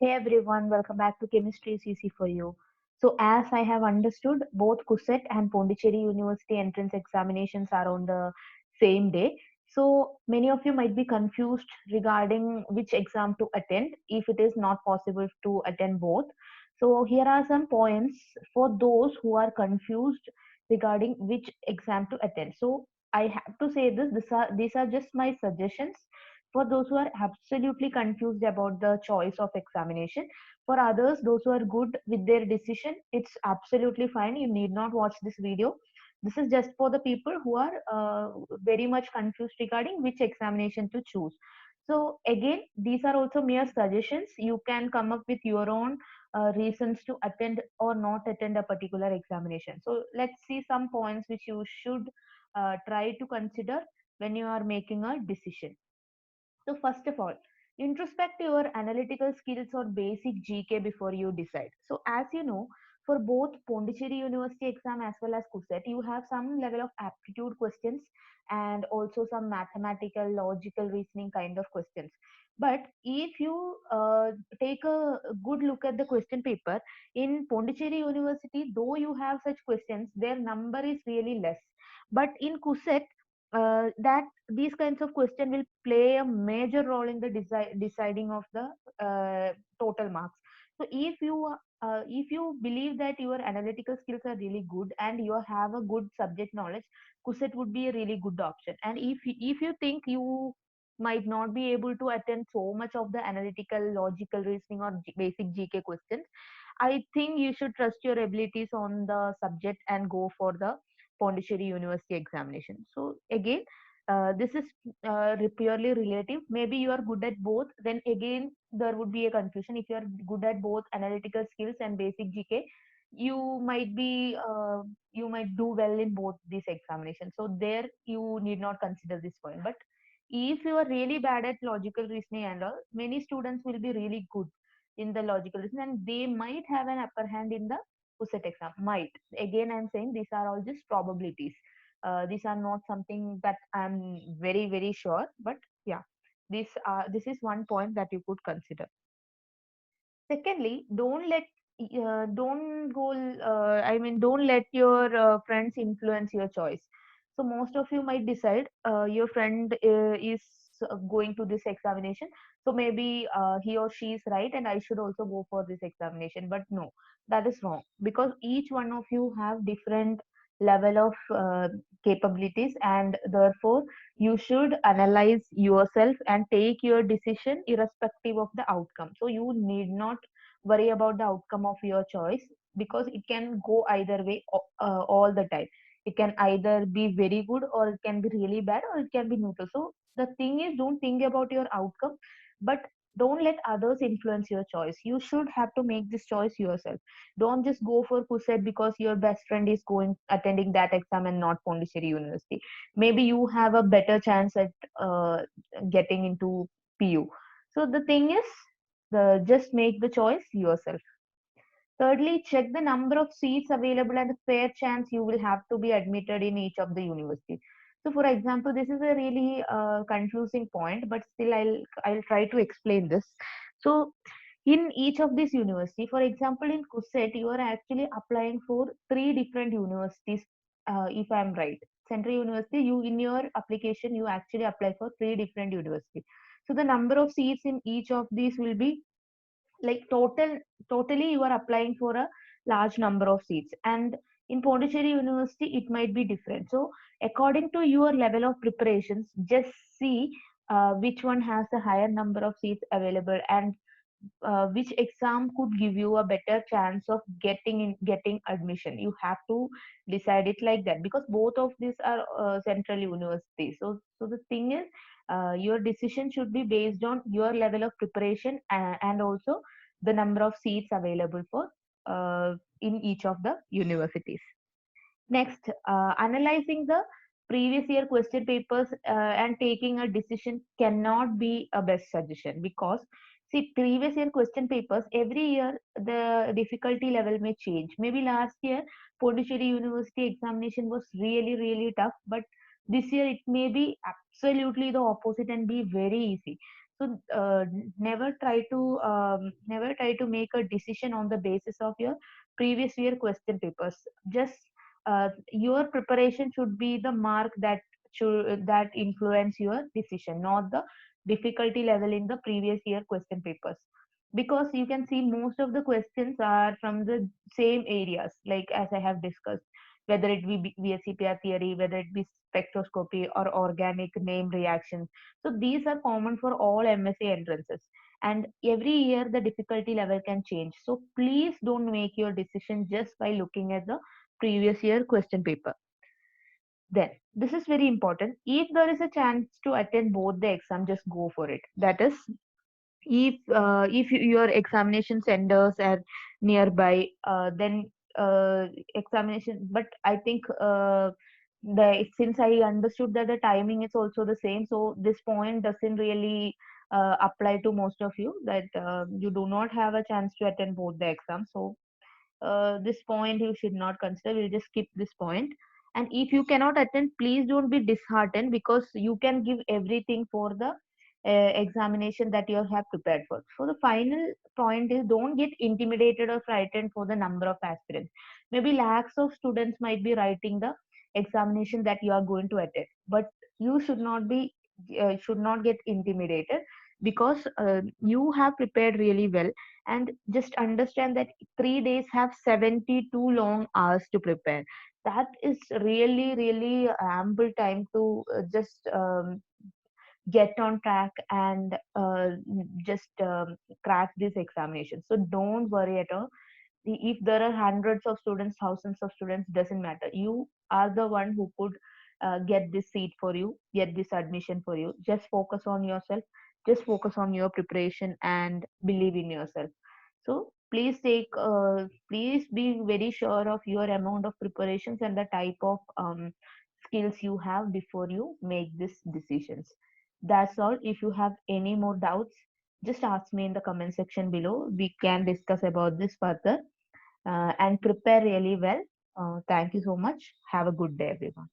Hey everyone, welcome back to Chemistry is Easy for You. So, as I have understood, both CUSET and Pondicherry University entrance examinations are on the same day. So, many of you might be confused regarding which exam to attend if it is not possible to attend both. So, here are some points for those who are confused regarding which exam to attend. So, I have to say this, these are just my suggestions for those who are absolutely confused about the choice of examination. For others, those who are good with their decision, it's absolutely fine. You need not watch this video. This is just for the people who are very much confused regarding which examination to choose. So again, these are also mere suggestions. You can come up with your own reasons to attend or not attend a particular examination. So let's see some points which you should try to consider when you are making a decision. So first of all, introspect your analytical skills or basic GK before you decide. So as you know, for both Pondicherry University exam as well as CUSET, you have some level of aptitude questions and also some mathematical, logical reasoning kind of questions. But if you take a good look at the question paper in Pondicherry University, though you have such questions, their number is really less. But in CUSET, that these kinds of question will play a major role in the deciding of the total marks. So if you believe that your analytical skills are really good and you have a good subject knowledge, CUSET would be a really good option. And if you think you might not be able to attend so much of the analytical, logical reasoning or basic GK questions, I think you should trust your abilities on the subject and go for the Pondicherry University examination. So again, this is purely relative. Maybe you are good at both. Then again, there would be a confusion. If you are good at both analytical skills and basic GK, you might do well in both these examinations. So there you need not consider this point. But if you are really bad at logical reasoning and all, many students will be really good in the logical reasoning and they might have an upper hand in the PUSET exam. Might. Again, I'm saying these are all just probabilities. These are not something that I'm very, very sure. But yeah, this is one point that you could consider. Secondly, don't let your friends influence your choice. So most of you might decide your friend is going to this examination, so maybe he or she is right and I should also go for this examination. But no, that is wrong, because each one of you have different level of capabilities, and therefore you should analyze yourself and take your decision irrespective of the outcome. So you need not worry about the outcome of your choice, because it can go either way all the time. It can either be very good or it can be really bad or it can be neutral. So the thing is, don't think about your outcome, but don't let others influence your choice. You should have to make this choice yourself. Don't just go for CUSET because your best friend is going attending that exam and not Pondicherry University. Maybe you have a better chance at getting into PU. So the thing is, just make the choice yourself. Thirdly, check the number of seats available and the fair chance you will have to be admitted in each of the university. So, for example, this is a really confusing point, but still, I'll try to explain this. So, in each of these university, for example, in CUSET, you are actually applying for three different universities. If I'm right, Central University, you in your application you actually apply for three different universities. So the number of seats in each of these will be like totally you are applying for a large number of seats, and in Pondicherry University it might be different. So according to your level of preparations, just see which one has a higher number of seats available, and which exam could give you a better chance of getting admission. You have to decide it like that, because both of these are central universities. So the thing is, your decision should be based on your level of preparation and also the number of seats available for in each of the universities. Next, analyzing the previous year question papers and taking a decision cannot be a best suggestion, because see, previous year question papers every year the difficulty level may change. Maybe last year Pondicherry University examination was really really tough, but this year it may be absolutely the opposite and be very easy. So never try to make a decision on the basis of your previous year question papers. Just your preparation should be the mark that influence your decision, not the difficulty level in the previous year question papers. Because you can see most of the questions are from the same areas, like as I have discussed, whether it be VSCPR theory, whether it be spectroscopy or organic name reactions. So these are common for all MSc entrances. And every year the difficulty level can change. So please don't make your decision just by looking at the previous year question paper. Then, this is very important. If there is a chance to attend both the exam, just go for it. That is, if your examination centers are nearby, then examination. But I think the since I understood that the timing is also the same, so this point doesn't really apply to most of you, that you do not have a chance to attend both the exams. So this point you should not consider. We'll just skip this point. And if you cannot attend, please don't be disheartened, because you can give everything for the examination that you have prepared for. So the final point is, don't get intimidated or frightened for the number of aspirants. Maybe lakhs of students might be writing the examination that you are going to attend, but you should not get intimidated, because you have prepared really well. And just understand that 3 days have 72 long hours to prepare. That is really, really ample time to just get on track and just crack this examination. So don't worry at all. If there are hundreds of students, thousands of students, doesn't matter. You are the one who could get this seat for you, get this admission for you. Just focus on yourself, just focus on your preparation and believe in yourself. So please be very sure of your amount of preparations and the type of skills you have before you make these decisions. That's all. If you have any more doubts, just ask me in the comment section below. We can discuss about this further and prepare really well. Thank you so much. Have a good day, everyone.